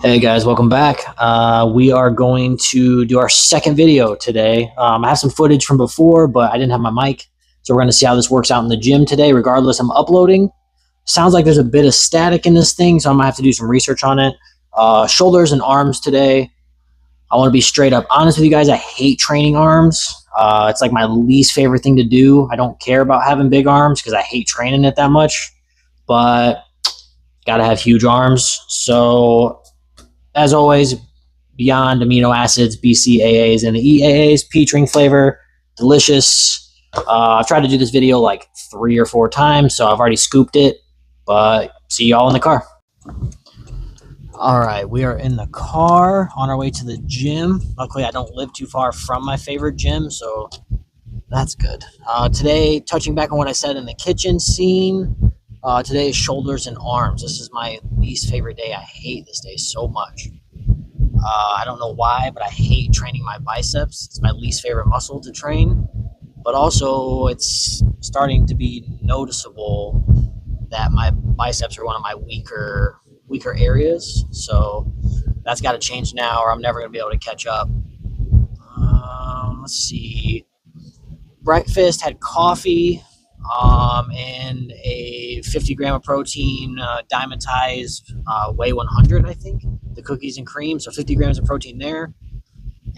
Hey guys, welcome back. We are going to do our second video today. I have some footage from before, but I didn't have my mic. So we're going to see how this works out in the gym today. Regardless, I'm uploading. Sounds like there's a bit of static in this thing, so I'm going to have to do some research on it. Shoulders and arms today. I want to be straight up honest with you guys. I hate training arms. It's like my least favorite thing to do. I don't care about having big arms because I hate training it that much. But got to have huge arms. So as always, beyond amino acids, BCAAs, and the EAAs, peach ring flavor, delicious. I've tried to do this video like 3 or 4 times, so I've already scooped it, but see y'all in the car. All right, we are in the car on our way to the gym. Luckily, I don't live too far from my favorite gym, so that's good. Today, touching back on what I said in the kitchen scene, today is shoulders and arms. This is my least favorite day. I hate this day so much. I don't know why, but I hate training my biceps. It's my least favorite muscle to train. But also, it's starting to be noticeable that my biceps are one of my weaker areas. So that's got to change now, or I'm never going to be able to catch up. Let's see. Breakfast had coffee and a 50 gram of protein, diamondized whey 100, I think. The cookies and cream, so 50 grams of protein there.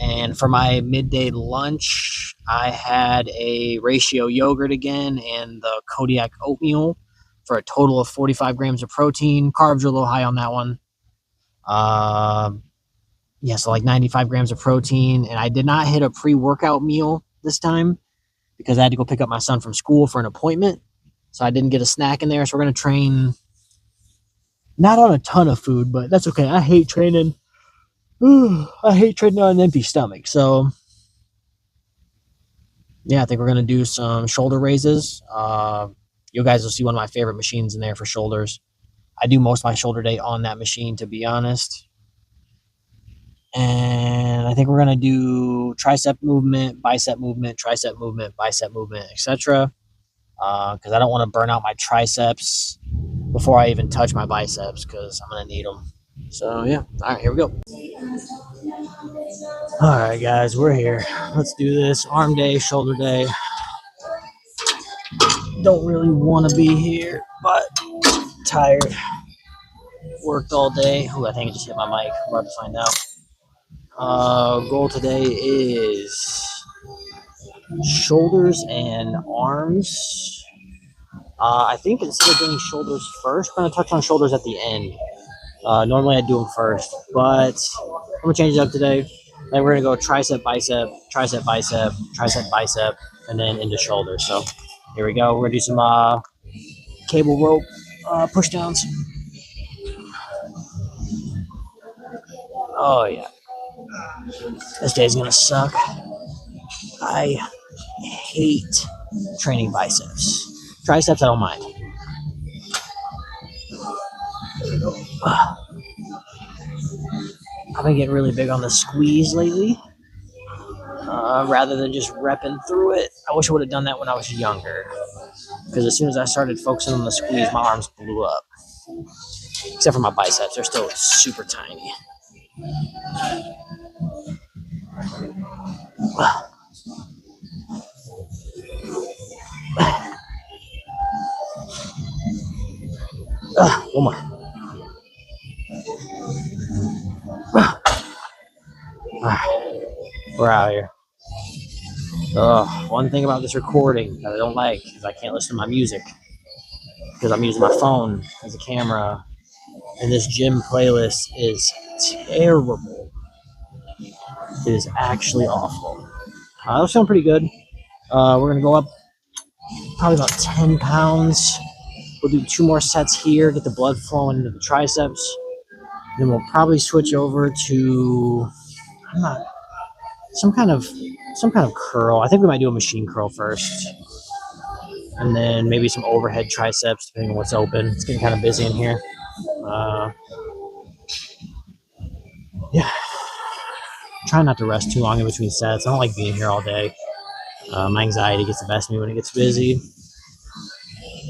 And for my midday lunch, I had a ratio yogurt again and the Kodiak oatmeal for a total of 45 grams of protein. Carbs are a little high on that one. So like 95 grams of protein. And I did not hit a pre-workout meal this time because I had to go pick up my son from school for an appointment. So I didn't get a snack in there. So we're going to train not on a ton of food, but that's okay. I hate training. I hate training on an empty stomach. So yeah, I think we're going to do some shoulder raises. You guys will see one of my favorite machines in there for shoulders. I do most of my shoulder day on that machine, to be honest. And I think we're going to do tricep movement, bicep movement, tricep movement, bicep movement, etc. Because I don't want to burn out my triceps before I even touch my biceps because I'm going to need them. So, yeah. All right, here we go. All right, guys, we're here. Let's do this. Arm day, shoulder day. Don't really want to be here, but tired. Worked all day. Ooh, I think I just hit my mic. I'm about to find out. Goal today is shoulders and arms. I think instead of doing shoulders first, I'm going to touch on shoulders at the end. Normally I do them first, but I'm going to change it up today. Then we're going to go tricep, bicep, tricep, bicep, tricep, bicep, and then into shoulders. So here we go. We're going to do some cable rope push downs. Oh, yeah. This day's going to suck. I hate training biceps. Triceps, I don't mind. There we go. I've been getting really big on the squeeze lately, rather than just repping through it. I wish I would have done that when I was younger, because as soon as I started focusing on the squeeze, my arms blew up. Except for my biceps, they're still super tiny. One more. We're out here. One thing about this recording that I don't like is I can't listen to my music because I'm using my phone as a camera, and this gym playlist is terrible. It is actually awful. Those sound pretty good. We're going to go up probably about 10 pounds. We'll do 2 more sets here, get the blood flowing into the triceps. Then we'll probably switch over to some kind of curl. I think we might do a machine curl first. And then maybe some overhead triceps, depending on what's open. It's getting kind of busy in here. Yeah. Try not to rest too long in between sets. I don't like being here all day. My anxiety gets the best of me when it gets busy.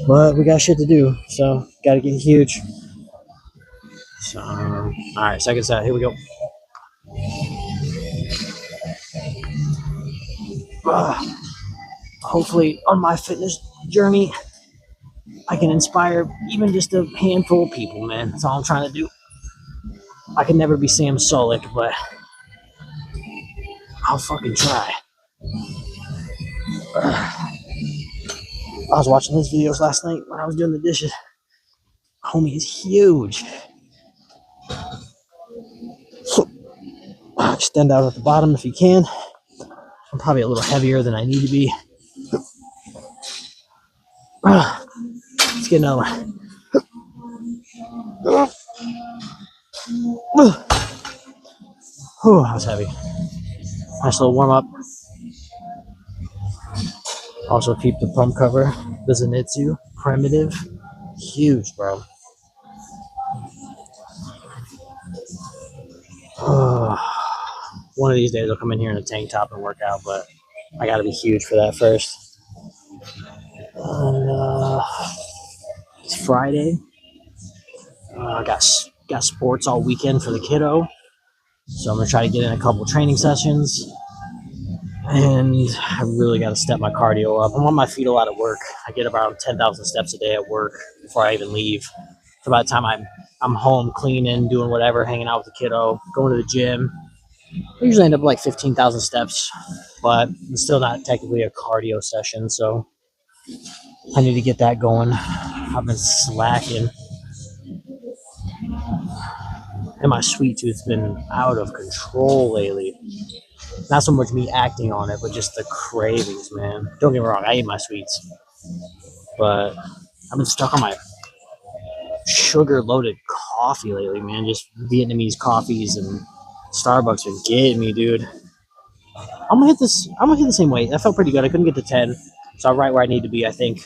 But we got shit to do, so got to get huge. So All right, second set. Here we go. Hopefully, on my fitness journey, I can inspire even just a handful of people, man. That's all I'm trying to do. I can never be Sam Solik, but I'll fucking try. I was watching his videos last night when I was doing the dishes. Homie is huge. Extend out at the bottom if you can. I'm probably a little heavier than I need to be. Let's get another one. Oh, that was heavy. Nice little warm up. Also keep the pump cover. The Zenitsu Primitive. Huge, bro. One of these days I'll come in here in a tank top and work out, but I gotta be huge for that first. And, it's Friday. I got sports all weekend for the kiddo, so I'm gonna try to get in a couple training sessions. And I really got to step my cardio up. I'm on my feet a lot at work. I get around 10,000 steps a day at work before I even leave. So by the time I'm home, cleaning, doing whatever, hanging out with the kiddo, going to the gym, I usually end up like 15,000 steps, but it's still not technically a cardio session. So I need to get that going. I've been slacking. And my sweet tooth's been out of control lately. Not so much me acting on it, but just the cravings, man. Don't get me wrong, I eat my sweets. But I've been stuck on my sugar-loaded coffee lately, man. Just Vietnamese coffees and Starbucks are getting me, dude. I'm gonna hit the same weight. That felt pretty good. I couldn't get to 10, so I'm right where I need to be, I think.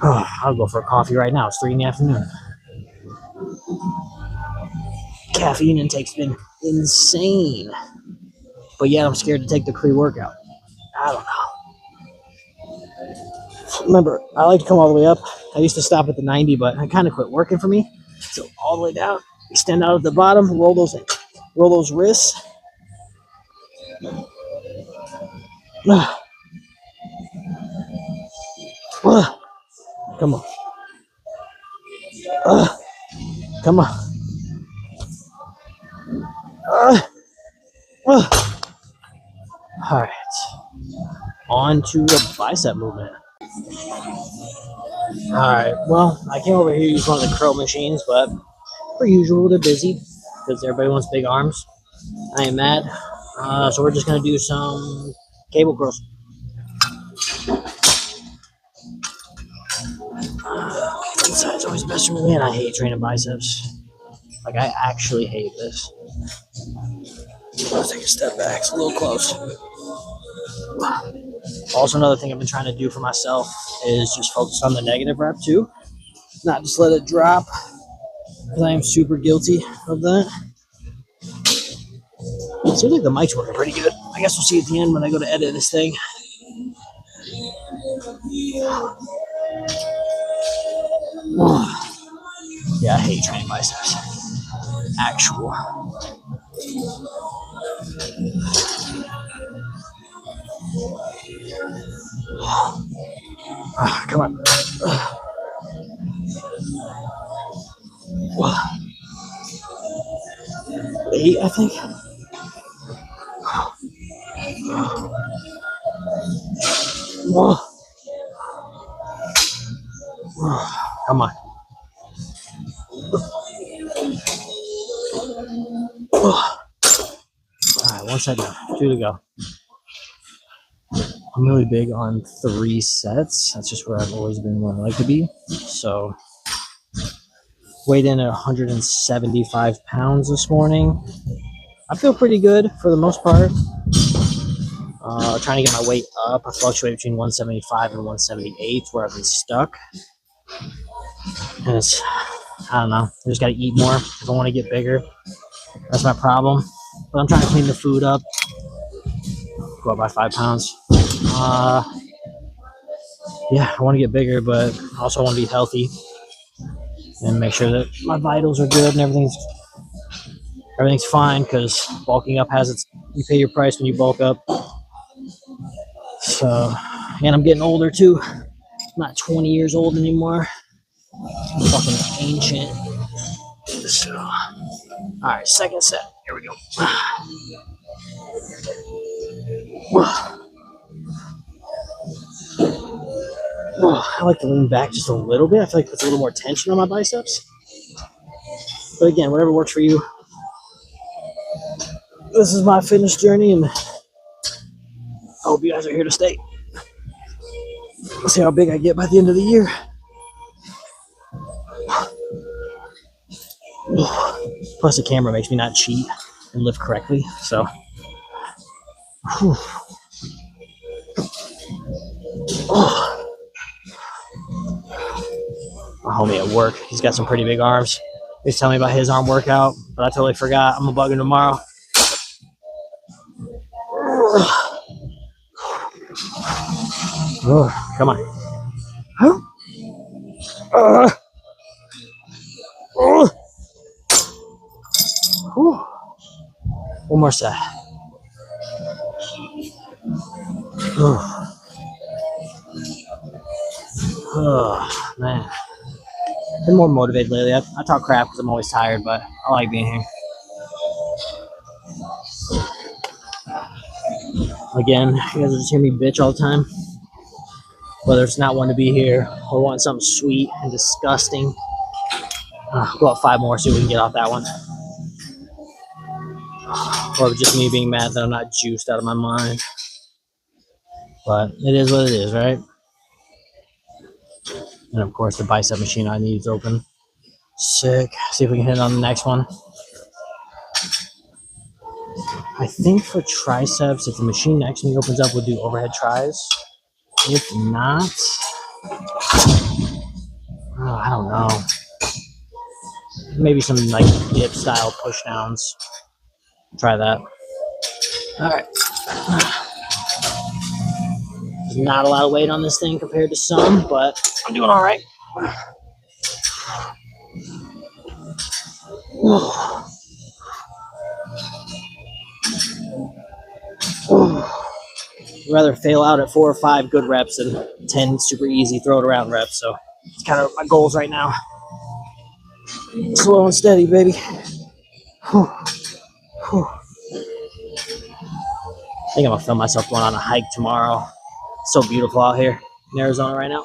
Oh, I'll go for a coffee right now. It's 3 in the afternoon. Caffeine intake's been insane. But yet I'm scared to take the pre-workout. I don't know. Remember, I like to come all the way up. I used to stop at the 90, but I kind of quit working for me. So all the way down, extend out at the bottom, roll those wrists. Come on. Come on. All right. On to the bicep movement. All right. Well, I came over here to use one of the curl machines, but per usual, they're busy because everybody wants big arms. I ain't mad. So we're just going to do some cable curls. Inside's always best for me. Man, I hate training biceps. Like, I actually hate this. Let's take a step back. It's a little close. Also, another thing I've been trying to do for myself is just focus on the negative rep, too. Not just let it drop, because I am super guilty of that. It seems like the mic's working pretty good. I guess we'll see at the end when I go to edit this thing. Yeah, I hate training biceps. Actual. Come on. 8, I think. Come on. All right, 1 set down. 2 to go. I'm really big on 3 sets. That's just where I've always been where I like to be. So, weighed in at 175 pounds this morning. I feel pretty good for the most part. Trying to get my weight up. I fluctuate between 175 and 178 where I've been stuck. And it's, I don't know. I just got to eat more if I want to get bigger. That's my problem. But I'm trying to clean the food up. Go up by 5 pounds. Yeah, I want to get bigger, but I also want to be healthy. and make sure that my vitals are good and everything's fine, because bulking up has its, you pay your price when you bulk up. So, and I'm getting older too. I'm not 20 years old anymore. I'm fucking ancient. So, all right, second set. Here we go. I like to lean back just a little bit. I feel like it puts a little more tension on my biceps. But again, whatever works for you. This is my fitness journey, and I hope you guys are here to stay. Let's see how big I get by the end of the year. Plus, the camera makes me not cheat and lift correctly. So, whew. My homie at work, he's got some pretty big arms. He's telling me about his arm workout, but I totally forgot. I'm gonna bug him tomorrow. Oh, come on. One more set. Oh, man. Been more motivated lately. I talk crap because I'm always tired, but I like being here. Again, you guys will just hear me bitch all the time. Whether it's not wanting to be here or want something sweet and disgusting. Go up 5 more, see if we can get off that one. Or just me being mad that I'm not juiced out of my mind. But it is what it is, right? And of course, the bicep machine I need is open. Sick. See if we can hit on the next one. I think for triceps, if the machine next to me opens up, we'll do overhead tries. If not, I don't know. Maybe some like dip style push downs. Try that. All right. There's not a lot of weight on this thing compared to some, but I'm doing all right. I'd rather fail out at 4 or 5 good reps than 10 super easy throw it around reps. So it's kind of my goals right now. Slow and steady, baby. Whew. Whew. I think I'm gonna film myself going on a hike tomorrow. It's so beautiful out here in Arizona right now.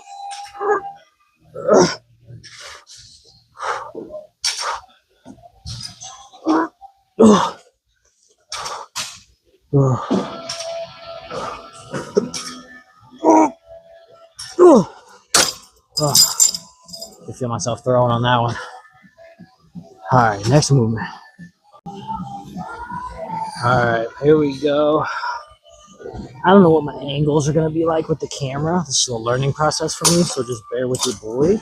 I feel myself throwing on that one. All right, next movement. All right, here we go. I don't know what my angles are gonna be like with the camera. This is a learning process for me, so just bear with your boy.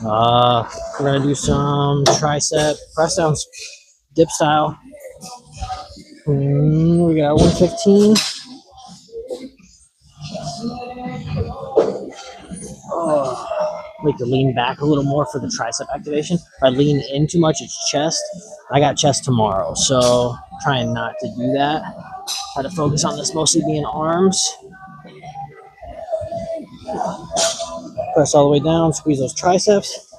We're gonna do some tricep press downs, dip style. We got 115. I like to lean back a little more for the tricep activation. If I lean in too much, it's chest. I got chest tomorrow, so trying not to do that. Try to focus on this mostly being arms. Press all the way down, squeeze those triceps.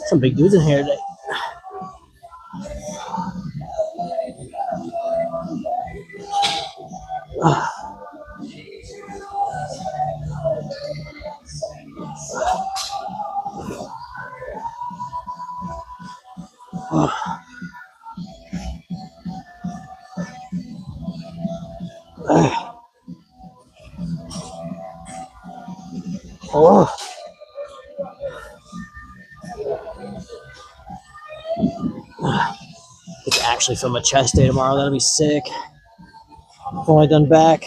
Some big dudes in here today. Oh. I could actually film a chest day tomorrow. That'll be sick. I've only done back.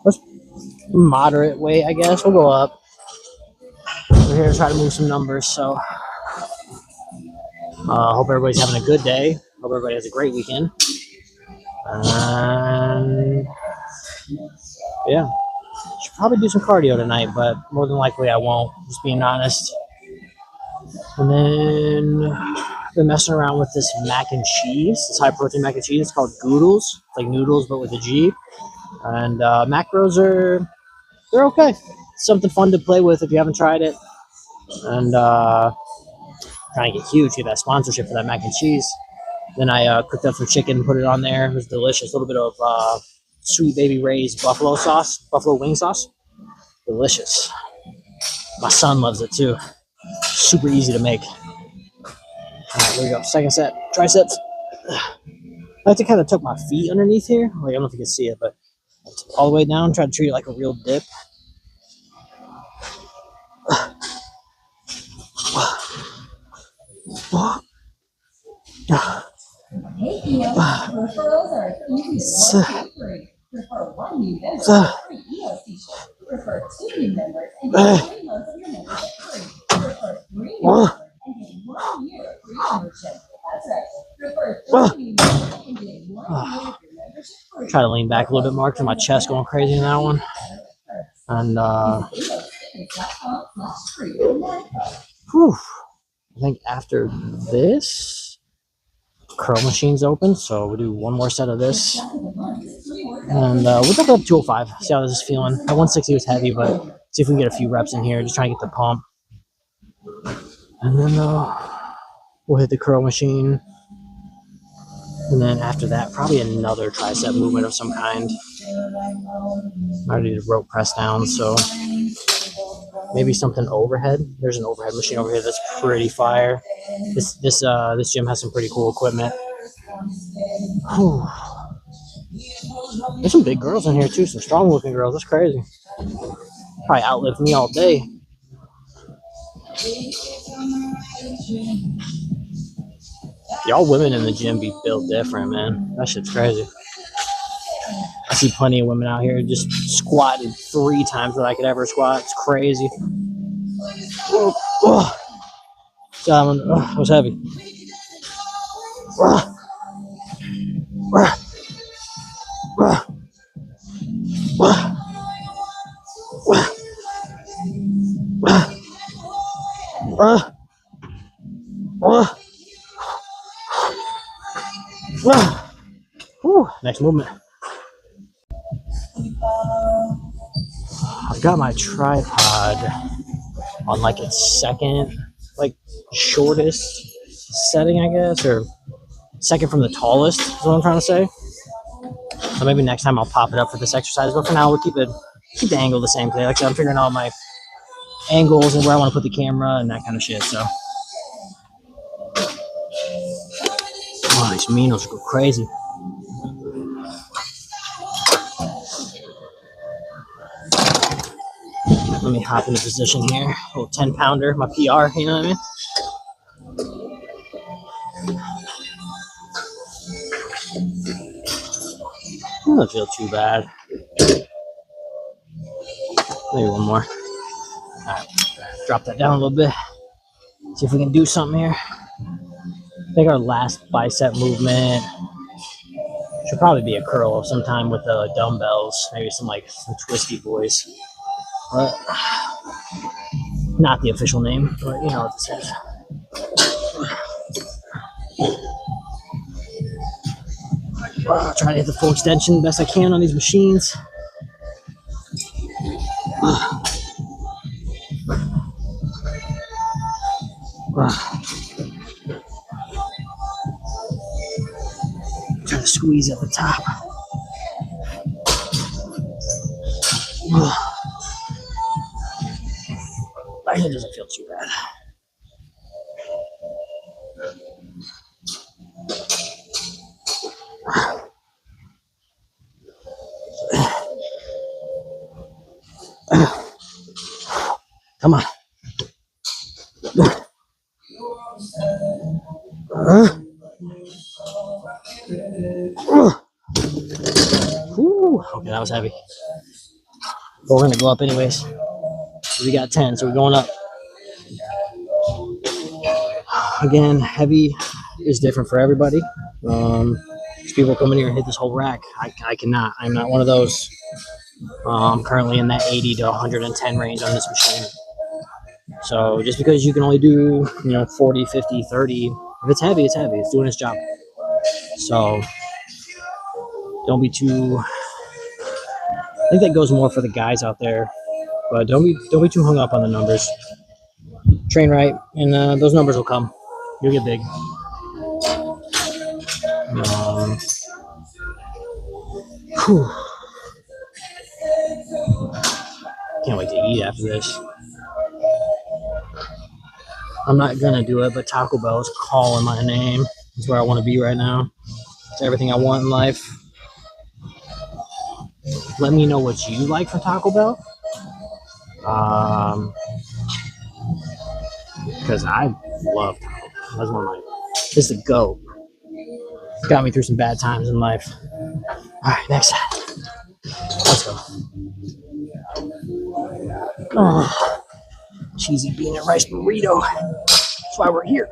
Let's moderate weight, I guess. We'll go up. We're here to try to move some numbers, so Hope everybody's having a good day. Hope everybody has a great weekend. And yeah, should probably do some cardio tonight, but more than likely I won't, just being honest. And then I've been messing around with this mac and cheese, this high protein mac and cheese. It's called Goodles. It's like noodles, but with a G. And macros they're okay. Something fun to play with if you haven't tried it. And trying to get huge, get that sponsorship for that mac and cheese. Then I cooked up some chicken, put it on there. It was delicious. A little bit of Sweet Baby Ray's buffalo wing sauce. Delicious. My son loves it too. Super easy to make. All right, here we go. Second set, triceps. I like to kind of tuck my feet underneath here. Like, I don't know if you can see it, but all the way down. Try to treat it like a real dip. Referrals are easy to free. Refer one new member for free EOC shirt. Refer two new members and get 3 months of your membership free. Refer 3 new members and get 1 year of free membership. That's right. Refer 3 new members and get 1 year of your membership free. Try to lean back a little bit more because my chest going crazy in that one. And whew, I think after this, curl machine's open, so we'll do one more set of this. And we'll talk about 205, see how this is feeling. At 160 was heavy, but see if we can get a few reps in here, just trying to get the pump. And then we'll hit the curl machine. And then after that, probably another tricep movement of some kind. I already did rope press down, so maybe something overhead. There's an overhead machine over here that's pretty fire. This gym has some pretty cool equipment. Whew. There's some big girls in here too, some strong looking girls. That's crazy. Probably outlived me all day. Y'all women in the gym be built different, man. That shit's crazy. I see plenty of women out here just squatting 3 times what I could ever squat. It's crazy. Oh, oh. That was heavy. Next movement. I've got my tripod on like its second, like shortest setting, I guess, or second from the tallest is what I'm trying to say. So maybe next time I'll pop it up for this exercise, but for now we'll keep the angle the same thing. Like I said, I'm figuring out my angles and where I want to put the camera and that kind of shit. So, oh, these menos go crazy. Let me hop into position here. A little 10-pounder, my PR, you know what I mean? Doesn't feel too bad. Maybe one more. All right, drop that down a little bit. See if we can do something here. I think our last bicep movement should probably be a curl of some time with the dumbbells. Maybe some twisty boys. But not the official name, but you know what this is. Trying to hit the full extension best I can on these machines. Trying to squeeze at the top. It doesn't feel too bad. Come on. Okay, that was heavy. But we're going to go up anyways. We got 10, so we're going up. Again, heavy is different for everybody. People come in here and hit this whole rack. I cannot. I'm not one of those. I'm currently in that 80 to 110 range on this machine. So just because you can only do, 40, 50, 30, if it's heavy, it's heavy. It's doing its job. So don't be too. I think that goes more for the guys out there, but don't be too hung up on the numbers. Train right, and those numbers will come. You'll get big. Can't wait to eat after this. I'm not gonna do it, but Taco Bell is calling my name. It's where I want to be right now. It's everything I want in life. Let me know what you like from Taco Bell. Because I love Taco Bell. That's one of my. It's the GOAT. Got me through some bad times in life. All right, next. Let's go. Oh, cheesy bean and rice burrito. That's why we're here.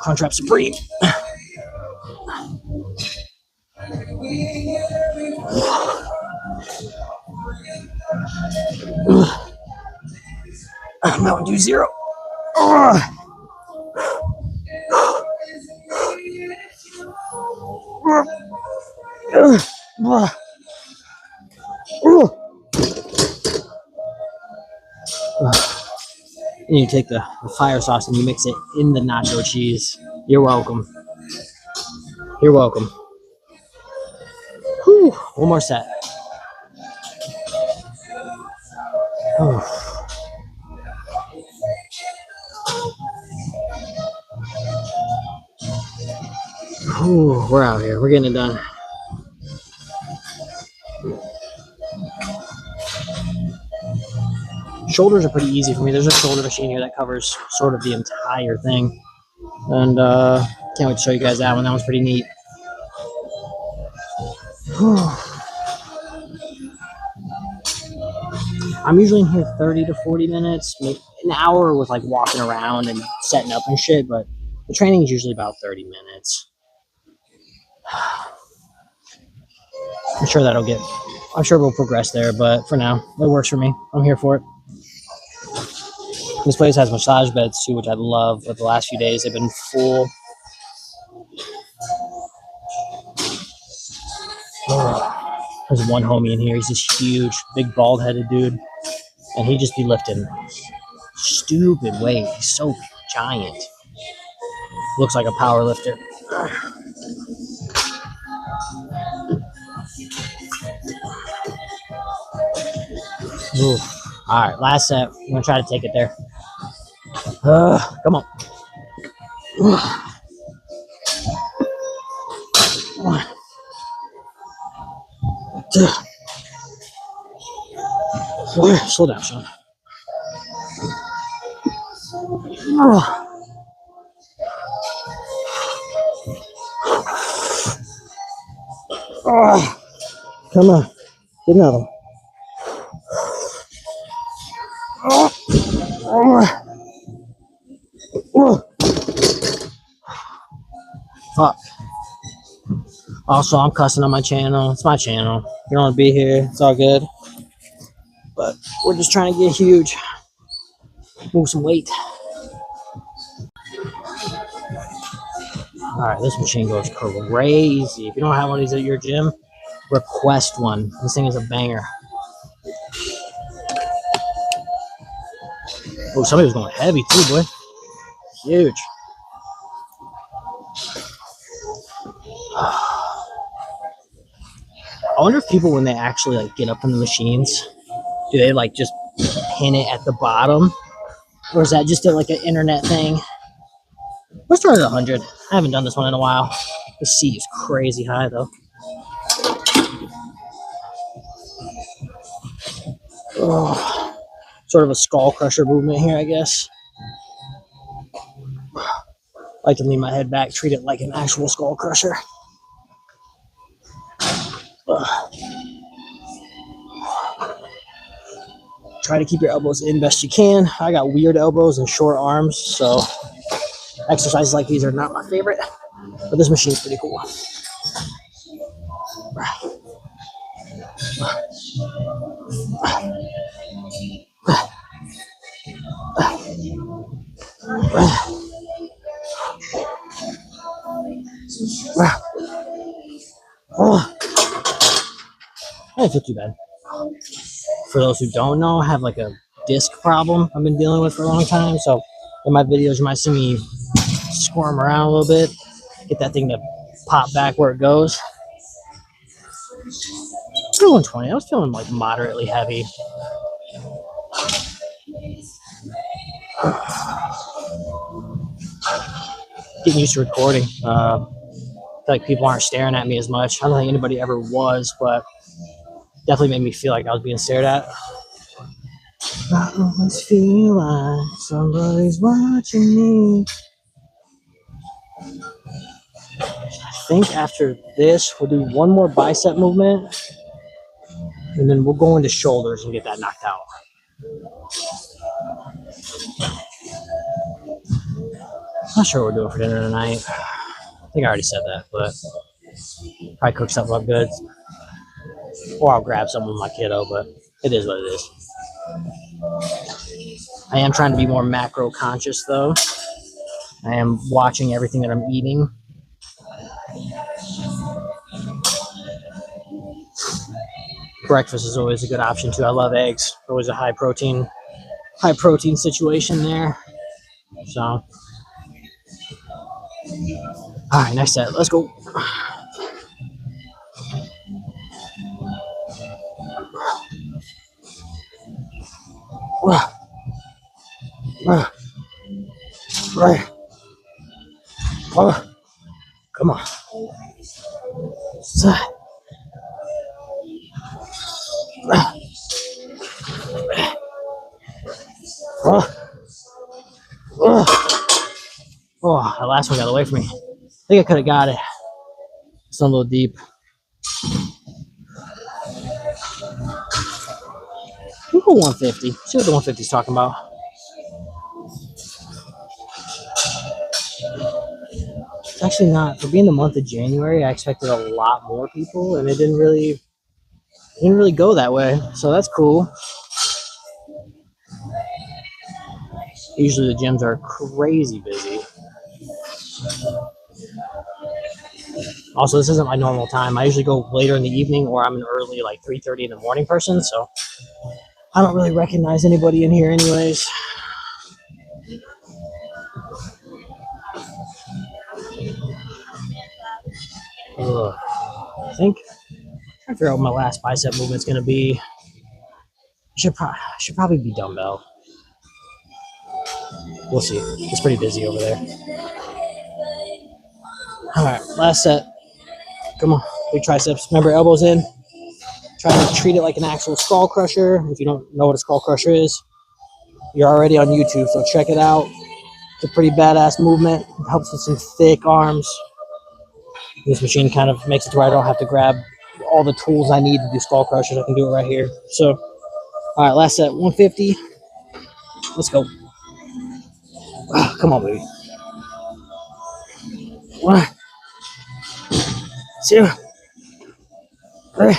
Crunchwrap Supreme. Mountain Dew Zero. And you take the fire sauce and you mix it in the nacho cheese. You're welcome. You're welcome. Whew. One more set. Oh. Ooh, we're out here. We're getting it done. Shoulders are pretty easy for me. There's a shoulder machine here that covers sort of the entire thing. And can't wait to show you guys that one. That one's pretty neat. I'm usually in here 30 to 40 minutes, maybe an hour with like walking around and setting up and shit, but the training is usually about 30 minutes. I'm sure we'll progress there, but for now, it works for me. I'm here for it. This place has massage beds too, which I love, but the last few days they've been full. There's one homie in here. He's this huge, big, bald-headed dude, and he just be lifting stupid weight. He's so giant. Looks like a power lifter. Ooh. All right, last set. I'm gonna try to take it there. Come on. One, two. Slow down, Sean. Come on. Get another one. Fuck. Also, I'm cussing on my channel. It's my channel. You don't want to be here. It's all good. But we're just trying to get huge. Move some weight. All right, this machine goes crazy. If you don't have one of these at your gym, request one. This thing is a banger. Oh, somebody was going heavy too, boy. Huge. I wonder if people, when they actually like get up on the machines, do they like just pin it at the bottom, or is that just like an internet thing? Let's start at 100. I haven't done this one in a while. The seat is crazy high though. Oh, sort of a skull crusher movement here, I guess. I like to lean my head back, treat it like an actual skull crusher. Try to keep your elbows in best you can. I got weird elbows and short arms, so exercises like these are not my favorite, but this machine's pretty cool. I didn't feel too bad. For those who don't know, I have like a disc problem I've been dealing with for a long time, so in my videos you might see me squirm around a little bit, get that thing to pop back where it goes. Still 120. I was feeling like moderately heavy. Getting used to recording. I feel like people aren't staring at me as much. I don't think anybody ever was, but definitely made me feel like I was being stared at. I always feel like somebody's watching me. I think after this, we'll do one more bicep movement, and then we'll go into shoulders and get that knocked out. Not sure what we're doing for dinner tonight. I think I already said that, but probably cook something up good. Or I'll grab something with my kiddo, but it is what it is. I am trying to be more macro conscious, though. I am watching everything that I'm eating. Breakfast is always a good option, too. I love eggs. Always a high protein situation there. So, all right, next set. Let's go. Come on. Oh, that last one got away from me. I think I could have got it. It's a little deep. We'll go 150. See what the 150 is talking about. It's actually not. For being the month of January, I expected a lot more people, and it didn't really go that way. So that's cool. Usually the gyms are crazy busy. Also, this isn't my normal time. I usually go later in the evening, or I'm an early, like 3:30 in the morning person. So I don't really recognize anybody in here, anyways. I think I figure out what my last bicep movement's gonna be. Should probably be dumbbell. We'll see. It's pretty busy over there. All right, last set. Come on, big triceps. Remember, elbows in. Try to treat it like an actual skull crusher. If you don't know what a skull crusher is, you're already on YouTube, so check it out. It's a pretty badass movement. It helps with some thick arms. This machine kind of makes it to where I don't have to grab all the tools I need to do skull crushers. I can do it right here. So, all right, last set, 150. Let's go. Come on, baby. 1, 2, 3,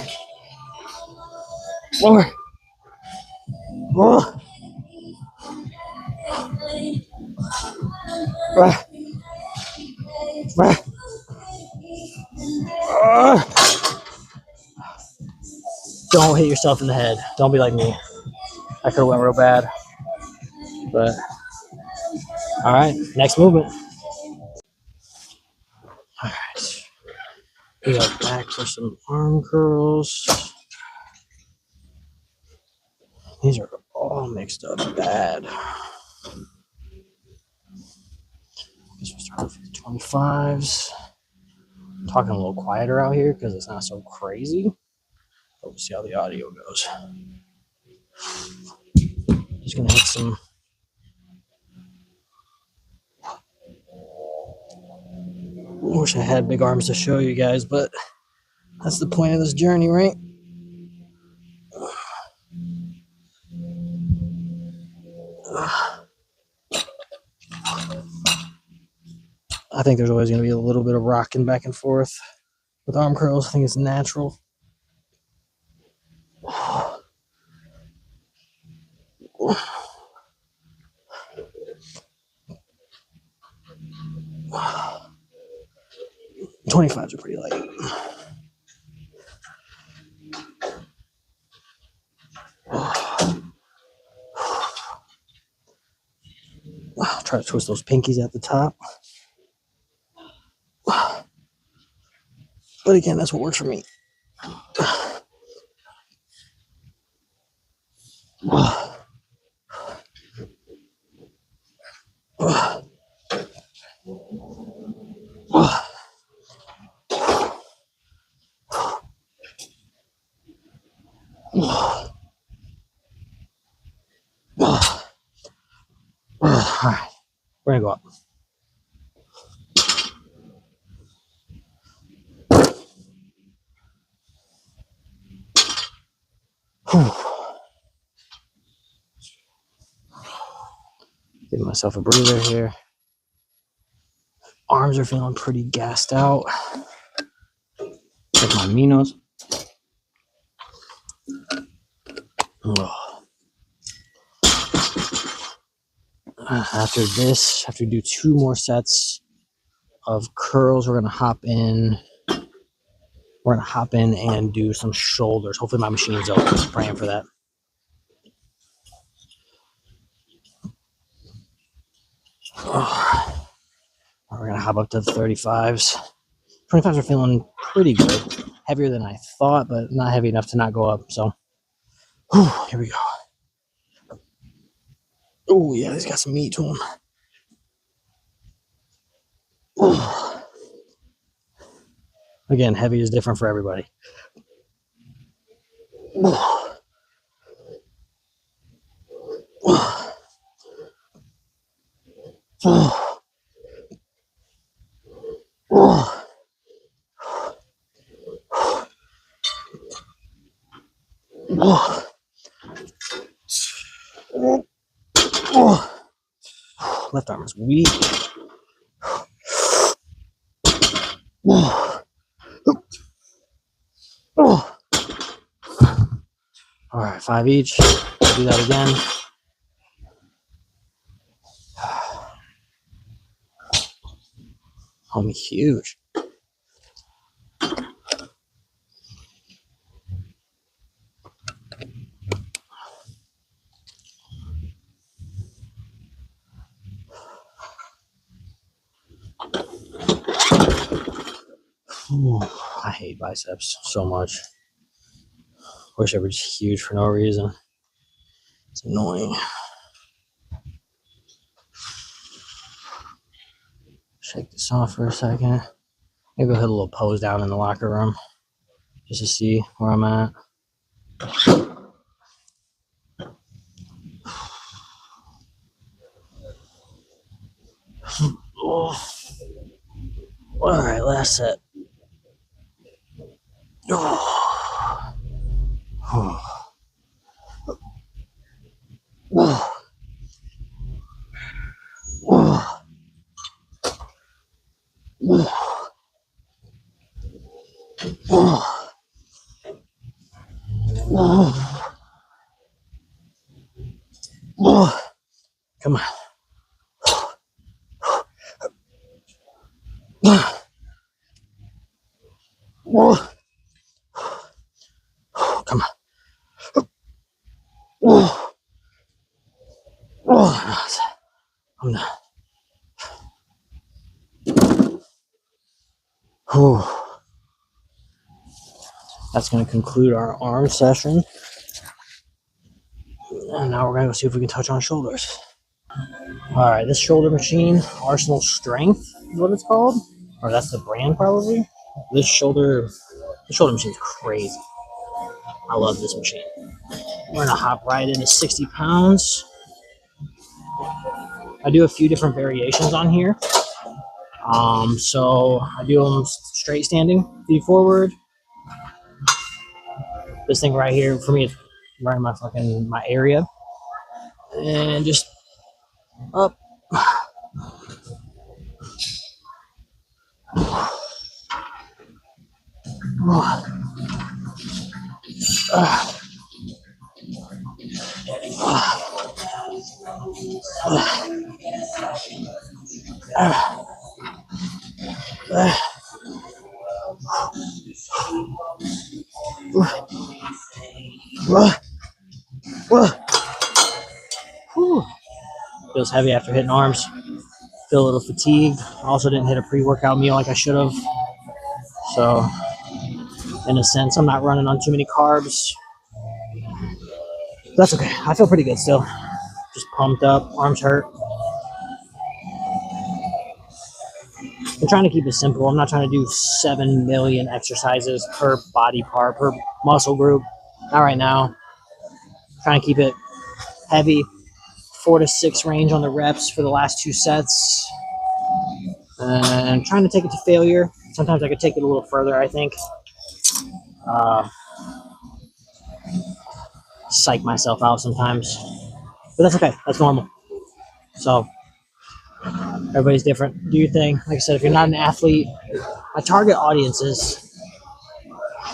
4, 5, 5. Don't hit yourself in the head. Don't be like me. I could have went real bad. But, all right, next movement. All right. We are back for some arm curls. These are all mixed up bad. Guess we'll start with the 25s. I'm talking a little quieter out here because it's not so crazy. But we'll see how the audio goes. Just gonna hit some. I wish I had big arms to show you guys, but that's the point of this journey, right? I think there's always going to be a little bit of rocking back and forth with arm curls. I think it's natural. 25s are pretty light. Try to twist those pinkies at the top. But again, that's what works for me. All right, we're gonna go up. Give myself a breather here. Arms are feeling pretty gassed out. Check my minos. After this, after we do 2 more sets of curls, we're gonna hop in. We're gonna hop in and do some shoulders. Hopefully my machine's open. I'm praying for that. We're gonna hop up to the 35s. 25s are feeling pretty good. Heavier than I thought, but not heavy enough to not go up. So, here we go. Oh yeah, he's got some meat to him. Again, heavy is different for everybody. Left arm is weak. All right, 5 each. Do that again. Homie, huge. Ooh, I hate biceps so much. Wish it was huge for no reason. It's annoying. Shake this off for a second. Maybe go hit a little pose down in the locker room just to see where I'm at. Oh. All right, last set. Oh. Oh. Oh. Oh. Oh. Oh. Oh. Come on. Oh. Come on. Oh. Oh. I'm done. Oh. That's going to conclude our arm session. And now we're going to go see if we can touch on shoulders. All right, this shoulder machine, Arsenal Strength is what it's called. Or that's the brand probably. This shoulder machine is crazy. I love this machine. We're going to hop right into 60 pounds. I do a few different variations on here. So I do them straight standing, feet forward. This thing right here, for me, it's right in my area. And just up. Feels heavy after hitting arms. Feel a little fatigued. Also didn't hit a pre-workout meal like I should have. So, in a sense, I'm not running on too many carbs. That's okay. I feel pretty good still. Just pumped up. Arms hurt. I'm trying to keep it simple. I'm not trying to do 7 million exercises per body part, per muscle group. Not right now. Trying to keep it heavy. 4 to 6 range on the reps for the last 2 sets. And trying to take it to failure. Sometimes I could take it a little further, I think. Psych myself out sometimes. But that's okay. That's normal. So, everybody's different. Do your thing. Like I said, if you're not an athlete, my target audience is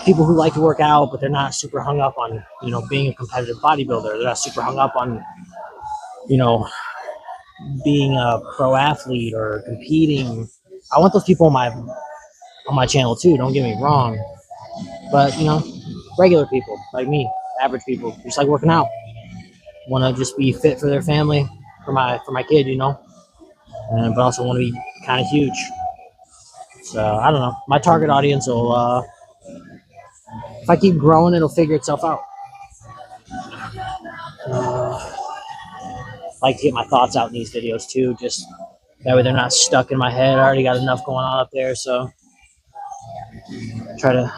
people who like to work out, but they're not super hung up on, being a competitive bodybuilder. They're not super hung up on, being a pro athlete or competing. I want those people on my channel too. Don't get me wrong, but regular people like me, average people, just like working out, want to just be fit for their family, for my kid, but also want to be kind of huge. So I don't know. My target audience will, if I keep growing, it'll figure itself out. I like to get my thoughts out in these videos too, just that way they're not stuck in my head. I already got enough going on up there, so try to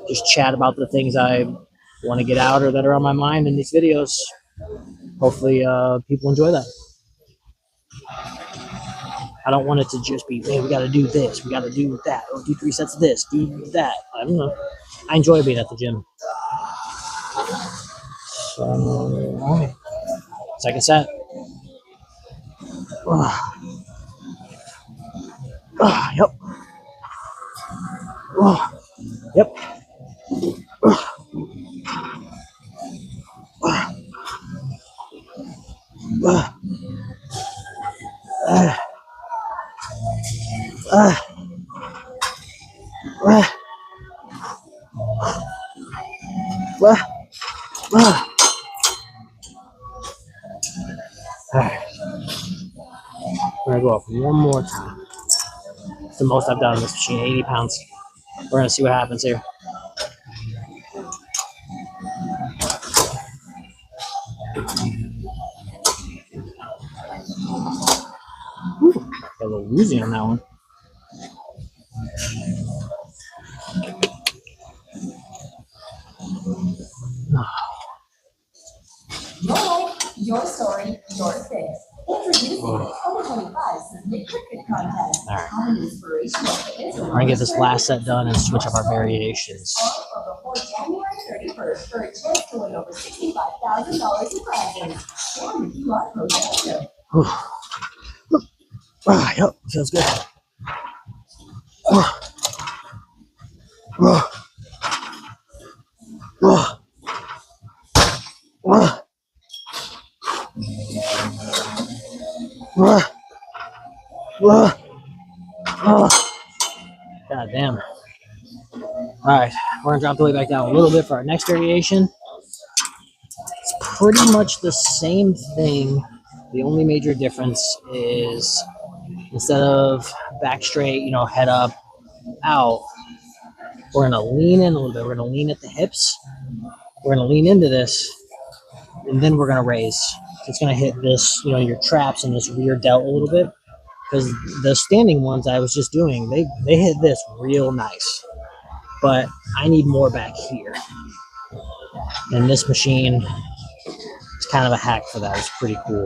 just chat about the things I want to get out or that are on my mind in these videos. Hopefully, people enjoy that. I don't want it to just be, hey, we got to do this, we got to do that, or do 3 sets of this, do that. I don't know. I enjoy being at the gym. So, all right. Second set. Yep. Yep. Alright. We're gonna go up one more time. It's the most I've done on this machine, 80 pounds. We're gonna see what happens here. Whew, got a little woozy on that one. Your life, your story, your fix. Introducing the 2025 Submit Cricket Contest. All right. Common inspirational fitness. We're gonna get this last set done and switch up our variations. All before January 31st for a chance to win over $65,000 in prizes. Scan the QR code below. Yep, feels good. God damn. Alright, we're gonna drop the weight back down a little bit for our next variation. It's pretty much the same thing. The only major difference is instead of back straight, head up, out, we're gonna lean in a little bit. We're gonna lean at the hips. We're gonna lean into this, and then we're gonna raise. It's gonna hit this, your traps and this rear delt a little bit. Because the standing ones I was just doing, they hit this real nice. But I need more back here. And this machine is kind of a hack for that. It's pretty cool.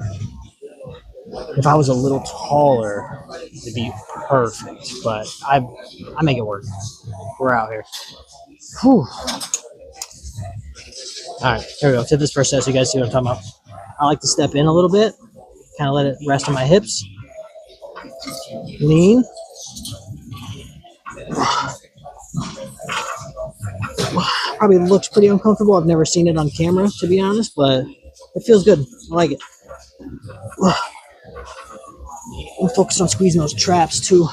If I was a little taller, it'd be perfect. But I make it work. We're out here. Whew. All right, here we go. To this first set so you guys see what I'm talking about. I like to step in a little bit, kind of let it rest on my hips. Lean. Probably looks pretty uncomfortable. I've never seen it on camera, to be honest, but it feels good. I like it. I'm focused on squeezing those traps too.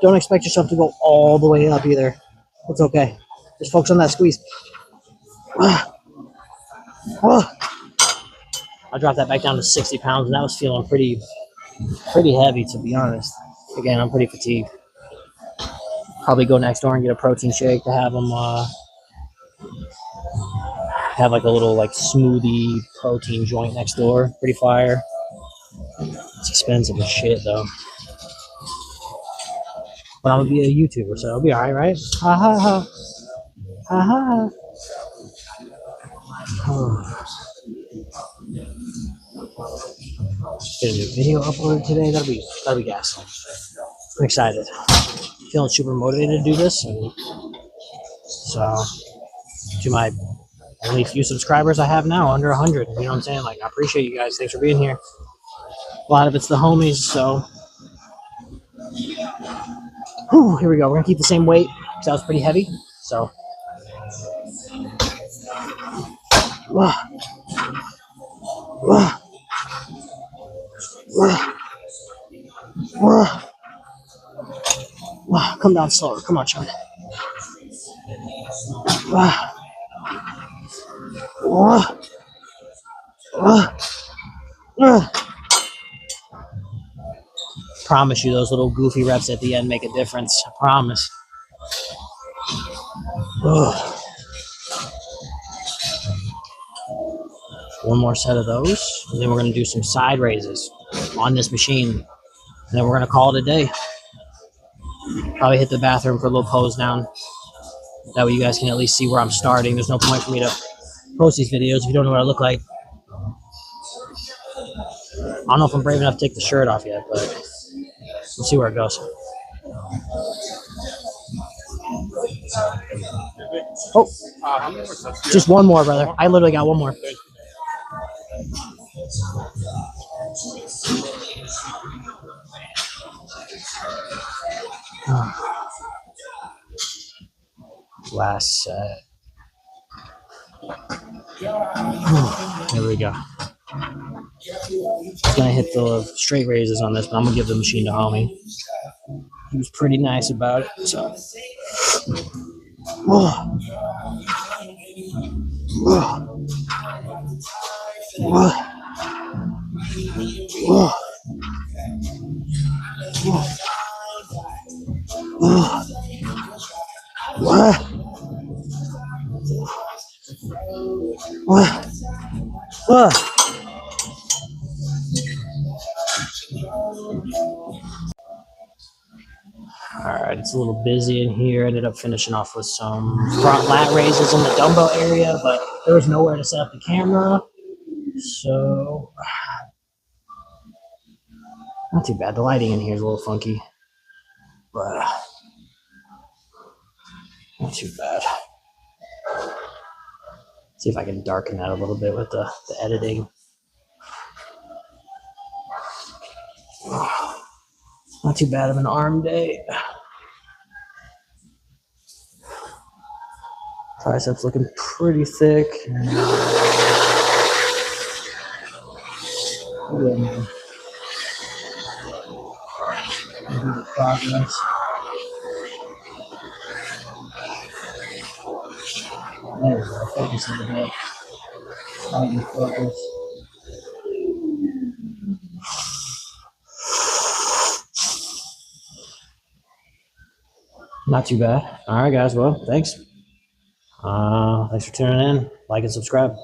Don't expect yourself to go all the way up either. It's okay. Just focus on that squeeze. I dropped that back down to 60 pounds, and that was feeling pretty heavy, to be honest. Again, I'm pretty fatigued. Probably go next door and get a protein shake to have them have like a little like smoothie protein joint next door. Pretty fire. It's expensive as shit though. But I'm gonna be a YouTuber, so I'll be alright, right? Ha ha ha. Ha ha. Oh. Get a new video uploaded today. That'll be gas. I'm excited. Feeling super motivated to do this, and so to my only few subscribers I have now, under 100. You know what I'm saying? Like, I appreciate you guys. Thanks for being here. A lot of it's the homies, so whew, here we go. We're gonna keep the same weight because that was pretty heavy. So come down slower. Come on, Sean. Promise you, those little goofy reps at the end make a difference. I promise. One more set of those, and then we're gonna do some side raises on this machine, and then we're gonna call it a day. Probably hit the bathroom for a little pose down. That way you guys can at least see where I'm starting. There's no point for me to post these videos if you don't know what I look like. I don't know if I'm brave enough to take the shirt off yet, but we'll see where it goes. Oh, just one more, brother. I literally got one more. Last set. There we go. Gonna hit the straight raises on this, but I'm gonna give the machine to homie. He was pretty nice about it. So. Alright, it's a little busy in here. Ended up finishing off with some front lat raises in the dumbbell area, but there was nowhere to set up the camera. So, not too bad. The lighting in here is a little funky, but not too bad. See if I can darken that a little bit with the editing. Not too bad of an arm day. Triceps looking pretty thick. Progress. There we go. Focus a little bit. Tighten focus. Not too bad. All right, guys. Well, thanks. Thanks for tuning in. Like and subscribe.